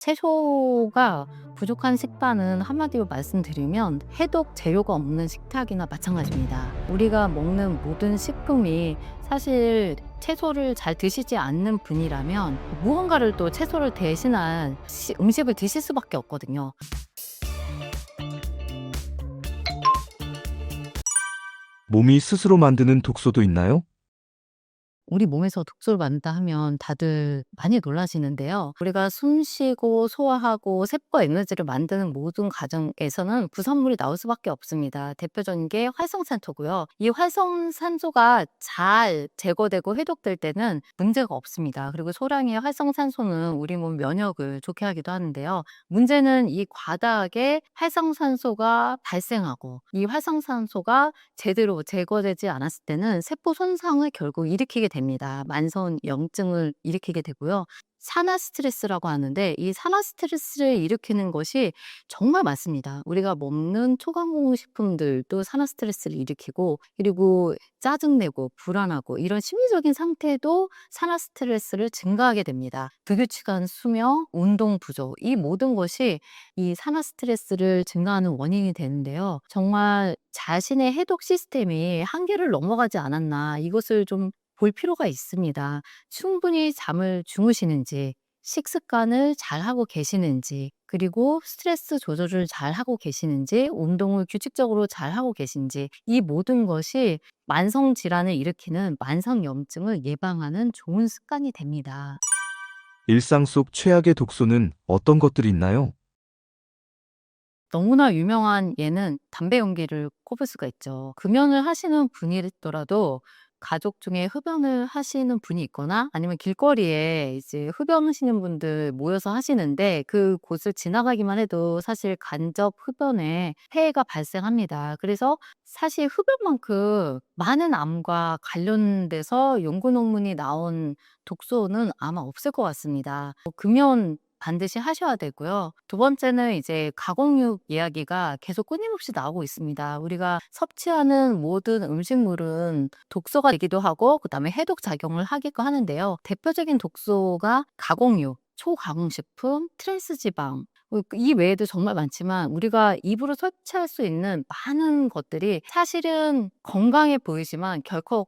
채소가 부족한 식단은 한마디로 말씀드리면 해독 재료가 없는 식탁이나 마찬가지입니다. 우리가 먹는 모든 식품이 사실 채소를 잘 드시지 않는 분이라면 무언가를 또 채소를 대신한 음식을 드실 수밖에 없거든요. 몸이 스스로 만드는 독소도 있나요? 우리 몸에서 독소를 만든다 하면 다들 많이 놀라시는데요. 우리가 숨 쉬고 소화하고 세포와 에너지를 만드는 모든 과정에서는 부산물이 나올 수밖에 없습니다. 대표적인 게 활성산소고요. 이 활성산소가 잘 제거되고 해독될 때는 문제가 없습니다. 그리고 소량의 활성산소는 우리 몸 면역을 좋게 하기도 하는데요. 문제는 이 과다하게 활성산소가 발생하고 이 활성산소가 제대로 제거되지 않았을 때는 세포 손상을 결국 일으키게 됩니다. 만성염증을 일으키게 되고요. 산화 스트레스라고 하는데 이 산화 스트레스를 일으키는 것이 정말 많습니다. 우리가 먹는 초강공식품들도 산화 스트레스를 일으키고 그리고 짜증내고 불안하고 이런 심리적인 상태도 산화 스트레스를 증가하게 됩니다. 불규칙한 수면, 운동 부족 이 모든 것이 이 산화 스트레스를 증가하는 원인이 되는데요. 정말 자신의 해독 시스템이 한계를 넘어가지 않았나 이것을 좀 볼 필요가 있습니다. 충분히 잠을 주무시는지, 식습관을 잘하고 계시는지, 그리고 스트레스 조절을 잘하고 계시는지, 운동을 규칙적으로 잘하고 계신지 이 모든 것이 만성 질환을 일으키는 만성염증을 예방하는 좋은 습관이 됩니다. 일상 속 최악의 독소는 어떤 것들이 있나요? 너무나 유명한 예는 담배 연기를 꼽을 수가 있죠. 금연을 하시는 분이더라도 가족 중에 흡연을 하시는 분이 있거나 아니면 길거리에 이제 흡연하시는 분들 모여서 하시는데 그 곳을 지나가기만 해도 사실 간접 흡연에 폐해가 발생합니다. 그래서 사실 흡연만큼 많은 암과 관련돼서 연구 논문이 나온 독소는 아마 없을 것 같습니다. 금연 반드시 하셔야 되고요. 두 번째는 이제 가공육 이야기가 계속 끊임없이 나오고 있습니다. 우리가 섭취하는 모든 음식물은 독소가 되기도 하고 그다음에 해독 작용을 하기도 하는데요. 대표적인 독소가 가공육, 초가공식품, 트랜스지방 이 외에도 정말 많지만 우리가 입으로 섭취할 수 있는 많은 것들이 사실은 건강해 보이지만 결코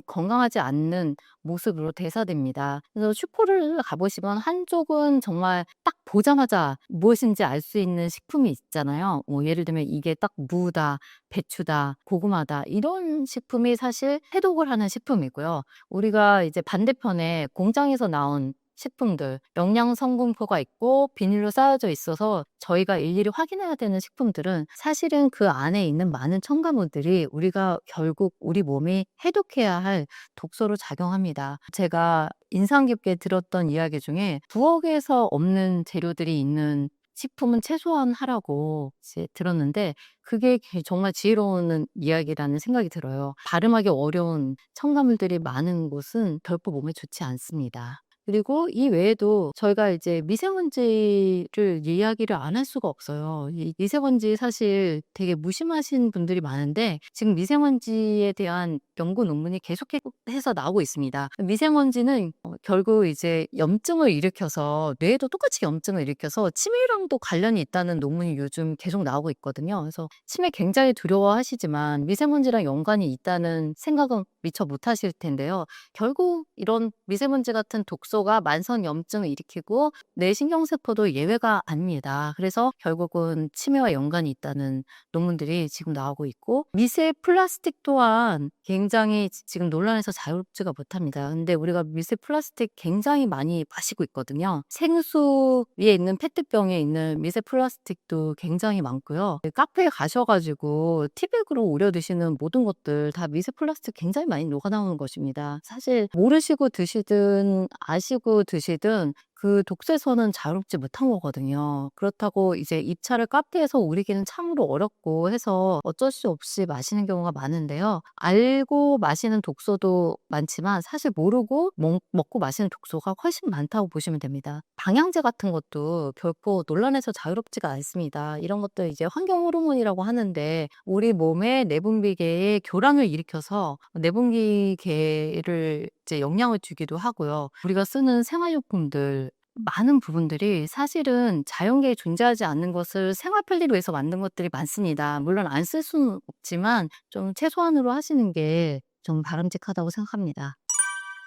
건강하지 않는 모습으로 대사됩니다. 그래서 슈퍼를 가보시면 한쪽은 정말 딱 보자마자 무엇인지 알 수 있는 식품이 있잖아요. 뭐 예를 들면 이게 딱 무다, 배추다, 고구마다 이런 식품이 사실 해독을 하는 식품이고요. 우리가 이제 반대편에 공장에서 나온 식품들, 영양 성분표가 있고 비닐로 쌓여져 있어서 저희가 일일이 확인해야 되는 식품들은 사실은 그 안에 있는 많은 첨가물들이 우리가 결국 우리 몸이 해독해야 할 독소로 작용합니다. 제가 인상 깊게 들었던 이야기 중에 부엌에서 없는 재료들이 있는 식품은 최소한 하라고 이제 들었는데 그게 정말 지혜로운 이야기라는 생각이 들어요. 발음하기 어려운 첨가물들이 많은 곳은 결코 몸에 좋지 않습니다. 그리고 이 외에도 저희가 이제 미세먼지를 이야기를 안 할 수가 없어요. 이 미세먼지 사실 되게 무심하신 분들이 많은데 지금 미세먼지에 대한 연구 논문이 계속해서 나오고 있습니다. 미세먼지는 결국 이제 염증을 일으켜서 뇌에도 똑같이 염증을 일으켜서 치매랑도 관련이 있다는 논문이 요즘 계속 나오고 있거든요. 그래서 치매 굉장히 두려워하시지만 미세먼지랑 연관이 있다는 생각은 미처 못하실 텐데요. 결국 이런 미세먼지 같은 독소가 만성염증을 일으키고 뇌신경세포도 예외가 아닙니다. 그래서 결국은 치매와 연관이 있다는 논문들이 지금 나오고 있고 미세 플라스틱 또한 굉장히 지금 논란에서 자유롭지가 못합니다. 근데 우리가 미세 플라스틱 굉장히 많이 마시고 있거든요. 생수 위에 있는 페트병에 있는 미세 플라스틱도 굉장히 많고요. 카페에 가셔가지고 티백으로 우려 드시는 모든 것들 다 미세 플라스틱 굉장히 많이 녹아나오는 것입니다. 사실 모르시고 드시든 아시고 드시든 그 독세에서는 자유롭지 못한 거거든요. 그렇다고 이제 입차를 카페에서 우리기는 참으로 어렵고 해서 어쩔 수 없이 마시는 경우가 많은데요. 알고 마시는 독소도 많지만 사실 모르고 먹고 마시는 독소가 훨씬 많다고 보시면 됩니다. 방향제 같은 것도 결코 논란에서 자유롭지가 않습니다. 이런 것들 이제 환경 호르몬이라고 하는데 우리 몸의 내분비계에 교란을 일으켜서 내분비계를 이제 영향을 주기도 하고요. 우리가 쓰는 생활용품들 많은 부분들이 사실은 자연계에 존재하지 않는 것을 생활 편리를 위해서 만든 것들이 많습니다. 물론 안 쓸 수는 없지만 좀 최소한으로 하시는 게 좀 바람직하다고 생각합니다.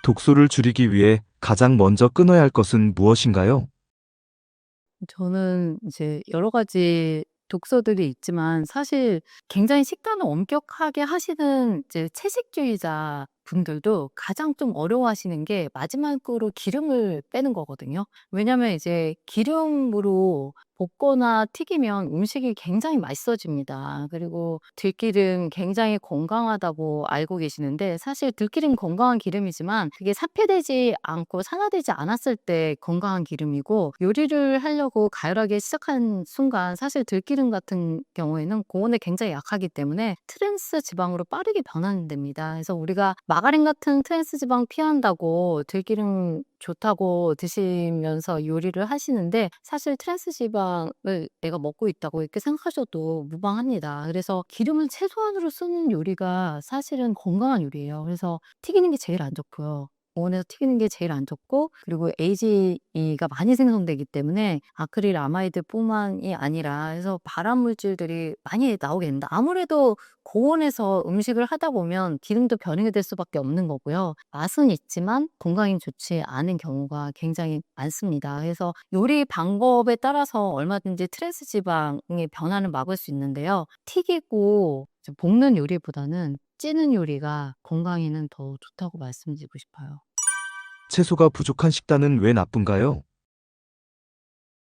독소를 줄이기 위해 가장 먼저 끊어야 할 것은 무엇인가요? 저는 이제 여러 가지 독서들이 있지만 사실 굉장히 식단을 엄격하게 하시는 이제 채식주의자 분들도 가장 좀 어려워하시는 게 마지막으로 기름을 빼는 거거든요. 왜냐면 이제 기름으로 볶거나 튀기면 음식이 굉장히 맛있어집니다. 그리고 들기름 굉장히 건강하다고 알고 계시는데 사실 들기름 건강한 기름이지만 그게 사폐되지 않고 산화되지 않았을 때 건강한 기름이고, 요리를 하려고 가열하기 시작한 순간 사실 들기름 같은 경우에는 고온에 굉장히 약하기 때문에 트랜스 지방으로 빠르게 변환됩니다. 그래서 우리가 마가린 같은 트랜스 지방 피한다고 들기름 좋다고 드시면서 요리를 하시는데 사실 트랜스 지방을 내가 먹고 있다고 이렇게 생각하셔도 무방합니다. 그래서 기름을 최소한으로 쓰는 요리가 사실은 건강한 요리예요. 그래서 튀기는 게 제일 안 좋고요. 고온에서 튀기는 게 제일 안 좋고, 그리고 AGE가 많이 생성되기 때문에 아크릴 아마이드뿐만이 아니라 해서 발암 물질들이 많이 나오게 됩니다. 아무래도 고온에서 음식을 하다 보면 기름도 변형이 될 수밖에 없는 거고요. 맛은 있지만 건강에 좋지 않은 경우가 굉장히 많습니다. 그래서 요리 방법에 따라서 얼마든지 트랜스 지방의 변화는 막을 수 있는데요. 튀기고 이제 볶는 요리보다는 찌는 요리가 건강에는 더 좋다고 말씀드리고 싶어요. 채소가 부족한 식단은 왜 나쁜가요?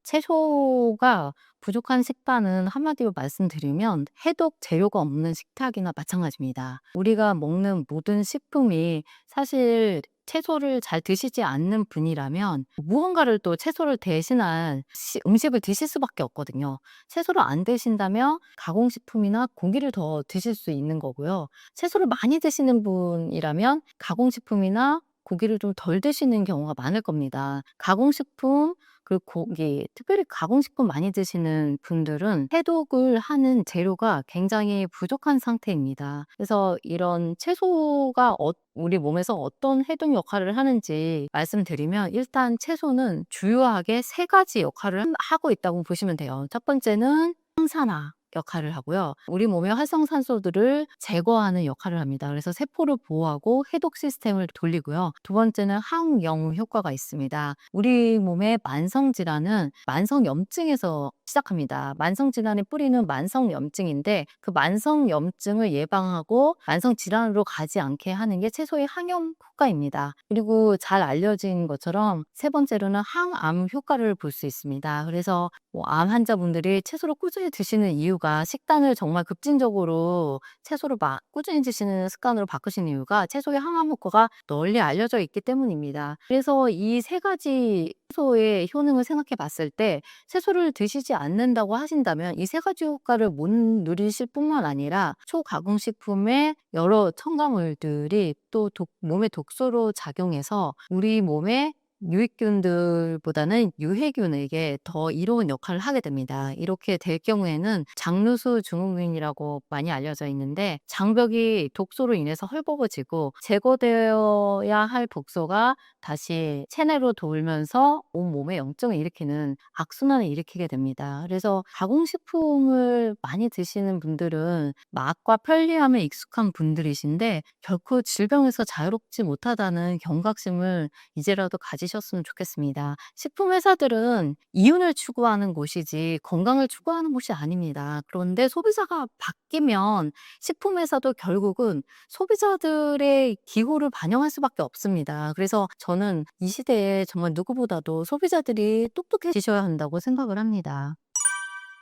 채소가 부족한 식단은 한마디로 말씀드리면 해독 재료가 없는 식탁이나 마찬가지입니다. 우리가 먹는 모든 식품이 사실 채소를 잘 드시지 않는 분이라면 무언가를 또 채소를 대신한 음식을 드실 수밖에 없거든요. 채소를 안 드신다면 가공식품이나 고기를 더 드실 수 있는 거고요. 채소를 많이 드시는 분이라면 가공식품이나 고기를 좀 덜 드시는 경우가 많을 겁니다. 가공식품, 그리고 고기, 특별히 가공식품 많이 드시는 분들은 해독을 하는 재료가 굉장히 부족한 상태입니다. 그래서 이런 채소가 우리 몸에서 어떤 해독 역할을 하는지 말씀드리면, 일단 채소는 주요하게 세 가지 역할을 하고 있다고 보시면 돼요. 첫 번째는 항산화 역할을 하고요. 우리 몸의 활성산소들을 제거하는 역할을 합니다. 그래서 세포를 보호하고 해독 시스템을 돌리고요. 두 번째는 항염 효과가 있습니다. 우리 몸의 만성질환은 만성염증에서 시작합니다. 만성질환의 뿌리는 만성염증인데 그 만성염증을 예방하고 만성질환으로 가지 않게 하는 게 채소의 항염 효과입니다. 그리고 잘 알려진 것처럼 세 번째로는 항암 효과를 볼 수 있습니다. 그래서 암 환자분들이 채소를 꾸준히 드시는 이유가, 식단을 정말 급진적으로 채소를 꾸준히 드시는 습관으로 바꾸신 이유가 채소의 항암 효과가 널리 알려져 있기 때문입니다. 그래서 이 세 가지 채소의 효능을 생각해 봤을 때 채소를 드시지 않는다고 하신다면 이 세 가지 효과를 못 누리실 뿐만 아니라 초가공식품의 여러 첨가물들이 또 몸의 독소로 작용해서 우리 몸에 유익균들보다는 유해균에게 더 이로운 역할을 하게 됩니다. 이렇게 될 경우에는 장누수 증후군이라고 많이 알려져 있는데, 장벽이 독소로 인해서 헐벗어지고 제거되어야 할 독소가 다시 체내로 돌면서 온몸에 염증을 일으키는 악순환을 일으키게 됩니다. 그래서 가공식품을 많이 드시는 분들은 맛과 편리함에 익숙한 분들이신데 결코 질병에서 자유롭지 못하다는 경각심을 이제라도 가지셨으면 좋겠습니다. 식품 회사들은 이윤을 추구하는 곳이지 건강을 추구하는 곳이 아닙니다. 그런데 소비자가 바뀌면 식품 회사도 결국은 소비자들의 기호를 반영할 수밖에 없습니다. 그래서 저는 이 시대에 정말 누구보다도 소비자들이 똑똑해지셔야 한다고 생각을 합니다.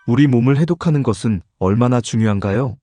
우리 몸을 해독하는 것은 얼마나 중요한가요?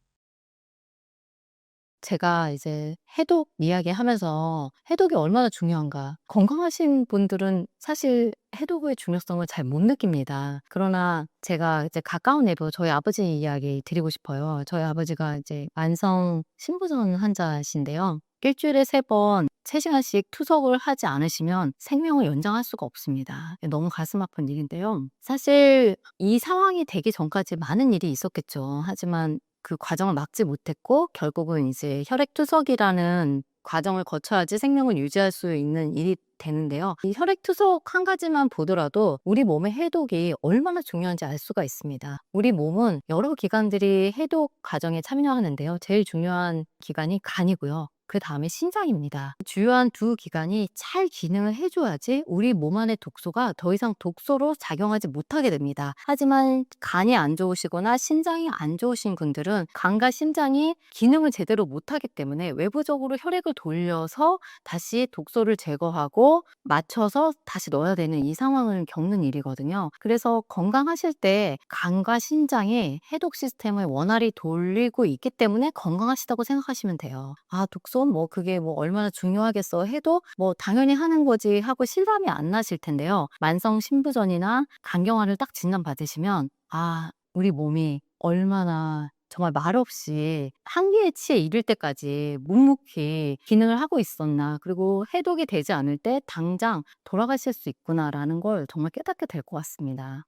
제가 이제 해독 이야기하면서 해독이 얼마나 중요한가. 건강하신 분들은 사실 해독의 중요성을 잘 못 느낍니다. 그러나 제가 이제 가까운 내부 저희 아버지 이야기 드리고 싶어요. 저희 아버지가 이제 만성 신부전 환자신데요. 일주일에 3번 3시간씩 투석을 하지 않으시면 생명을 연장할 수가 없습니다. 너무 가슴 아픈 일인데요. 사실 이 상황이 되기 전까지 많은 일이 있었겠죠. 하지만 그 과정을 막지 못했고 결국은 이제 혈액투석이라는 과정을 거쳐야지 생명을 유지할 수 있는 일이 되는데요. 이 혈액투석 한 가지만 보더라도 우리 몸의 해독이 얼마나 중요한지 알 수가 있습니다. 우리 몸은 여러 기관들이 해독 과정에 참여하는데요. 제일 중요한 기관이 간이고요. 그 다음에 신장입니다. 주요한 두 기관이 잘 기능을 해줘야지 우리 몸 안의 독소가 더 이상 독소로 작용하지 못하게 됩니다. 하지만 간이 안 좋으시거나 신장이 안 좋으신 분들은 간과 심장이 기능을 제대로 못하기 때문에 외부적으로 혈액을 돌려서 다시 독소를 제거하고 맞춰서 다시 넣어야 되는 이 상황을 겪는 일이거든요. 그래서 건강하실 때 간과 신장이 해독 시스템을 원활히 돌리고 있기 때문에 건강하시다고 생각하시면 돼요. 아, 독소 뭐 그게 뭐 얼마나 중요하겠어 해도 뭐 당연히 하는 거지 하고 실감이 안 나실 텐데요. 만성 신부전이나 간경화를 딱 진단받으시면 아, 우리 몸이 얼마나 정말 말없이 한계에 치에 이를 때까지 묵묵히 기능을 하고 있었나, 그리고 해독이 되지 않을 때 당장 돌아가실 수 있구나라는 걸 정말 깨닫게 될 것 같습니다.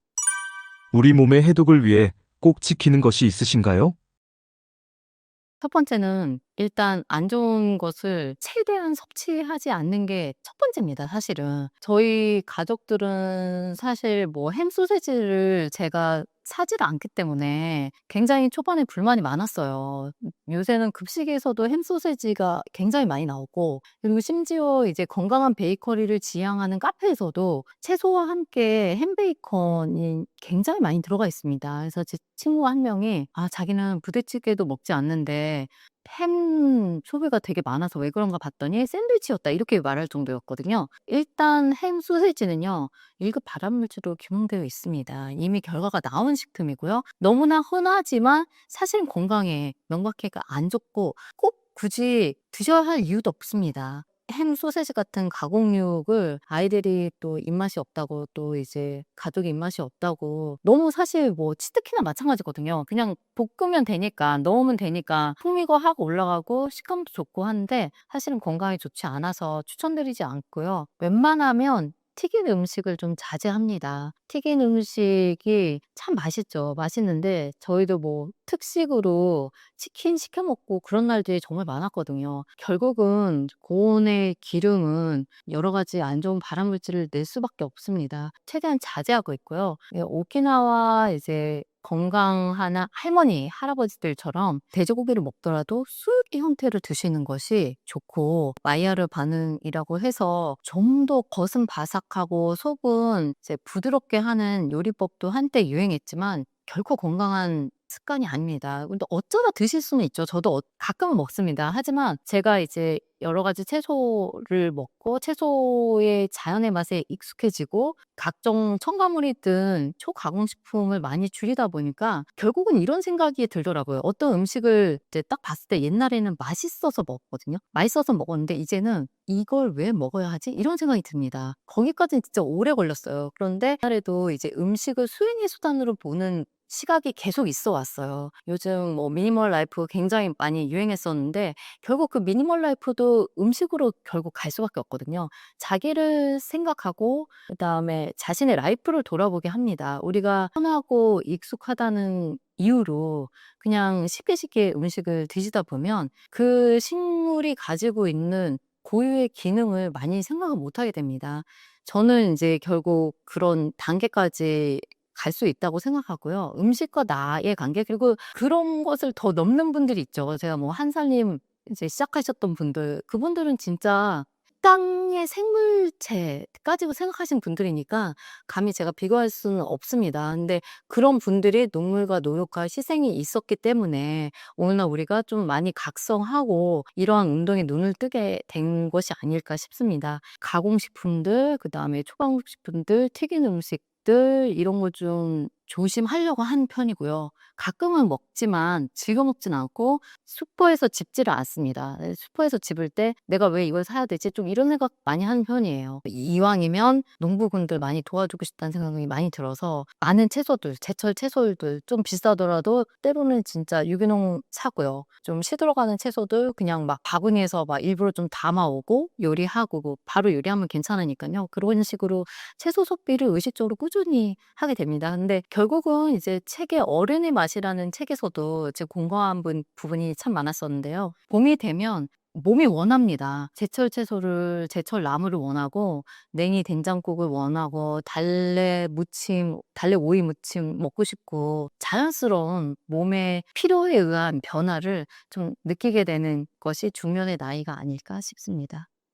우리 몸의 해독을 위해 꼭 지키는 것이 있으신가요? 첫 번째는 일단 안 좋은 것을 최대한 섭취하지 않는 게 첫 번째입니다, 사실은. 저희 가족들은 사실 뭐 햄 소시지를 제가 사지를 않기 때문에 굉장히 초반에 불만이 많았어요. 요새는 급식에서도 햄 소시지가 굉장히 많이 나오고, 그리고 심지어 이제 건강한 베이커리를 지향하는 카페에서도 채소와 함께 햄 베이컨이 굉장히 많이 들어가 있습니다. 그래서 제 친구 한 명이 자기는 부대찌개도 먹지 않는데 햄 소비가 되게 많아서 왜 그런가 봤더니 샌드위치였다, 이렇게 말할 정도였거든요. 일단 햄 소시지는요, 1급 발암물질로 규명되어 있습니다. 이미 결과가 나온 식품이고요. 너무나 흔하지만 사실 건강에 명백히가 안 좋고 꼭 굳이 드셔야 할 이유도 없습니다. 햄 소시지 같은 가공육을 아이들이 또 입맛이 없다고, 또 이제 가족이 입맛이 없다고, 너무 사실 뭐 치트키나 마찬가지거든요. 그냥 볶으면 되니까, 넣으면 되니까 풍미가 확 올라가고 식감도 좋고 한데 사실은 건강에 좋지 않아서 추천드리지 않고요. 웬만하면 튀긴 음식을 좀 자제합니다. 튀긴 음식이 참 맛있죠. 맛있는데 저희도 뭐 특식으로 치킨 시켜 먹고 그런 날들이 정말 많았거든요. 결국은 고온의 기름은 여러 가지 안 좋은 발암물질을 낼 수밖에 없습니다. 최대한 자제하고 있고요. 예, 오키나와 이제 건강한 할머니, 할아버지들처럼 돼지고기를 먹더라도 수육의 형태를 드시는 것이 좋고, 마이야르 반응이라고 해서 좀 더 겉은 바삭하고 속은 이제 부드럽게 하는 요리법도 한때 유행했지만 결코 건강한 습관이 아닙니다. 근데 어쩌다 드실 수는 있죠. 저도 가끔은 먹습니다. 하지만 제가 이제 여러 가지 채소를 먹고 채소의 자연의 맛에 익숙해지고 각종 첨가물이 든 초가공식품을 많이 줄이다 보니까 결국은 이런 생각이 들더라고요. 어떤 음식을 이제 딱 봤을 때 옛날에는 맛있어서 먹었거든요. 맛있어서 먹었는데 이제는 '이걸 왜 먹어야 하지?' 이런 생각이 듭니다. 거기까지는 진짜 오래 걸렸어요. 그런데 옛날에도 이제 음식을 수행의 수단으로 보는 시각이 계속 있어 왔어요. 요즘 뭐 미니멀 라이프 굉장히 많이 유행했었는데 결국 그 미니멀 라이프도 음식으로 결국 갈 수밖에 없거든요. 자기를 생각하고 그다음에 자신의 라이프를 돌아보게 합니다. 우리가 편하고 익숙하다는 이유로 그냥 쉽게 쉽게 음식을 드시다 보면 그 식물이 가지고 있는 고유의 기능을 많이 생각을 못 하게 됩니다. 저는 이제 결국 그런 단계까지 갈 수 있다고 생각하고요. 음식과 나의 관계, 그리고 그런 것을 더 넘는 분들이 있죠. 제가 뭐 한 살님 이제 시작하셨던 분들, 그분들은 진짜 땅의 생물체까지도 생각하신 분들이니까 감히 제가 비교할 수는 없습니다. 근데 그런 분들이 눈물과 노력과 희생이 있었기 때문에 오늘날 우리가 좀 많이 각성하고 이러한 운동에 눈을 뜨게 된 것이 아닐까 싶습니다. 가공식품들, 그다음에 초가공식품들, 튀긴 음식들 이런 거 좀 조심하려고 하는 편이고요. 가끔은 먹지만 즐겨 먹진 않고 슈퍼에서 집지를 않습니다. 네, 슈퍼에서 집을 때 '내가 왜 이걸 사야 되지?' 좀 이런 생각 많이 하는 편이에요. 이왕이면 농부분들 많이 도와주고 싶다는 생각이 많이 들어서 많은 채소들, 제철 채소들 좀 비싸더라도 때로는 진짜 유기농 사고요. 좀 시들어가는 채소들 그냥 막 바구니에서 막 일부러 좀 담아 오고 요리하고 뭐 바로 요리하면 괜찮으니까요. 그런 식으로 채소 소비를 의식적으로 꾸준히 하게 됩니다. 근데 결국은 이제 책의 어른의 맛이라는 책에서도 이제 공감한 부분이 참 많았었는데요. 봄이 되면 몸이 원합니다. 제철 채소를 제철 나물을 원하고 냉이 된장국을 원하고 달래 오이 무침 먹고 싶고 자연스러운 몸의 필요에 의한 변화를 좀 느끼게 되는 것이 중년의 나이가 아닐까 싶습니다.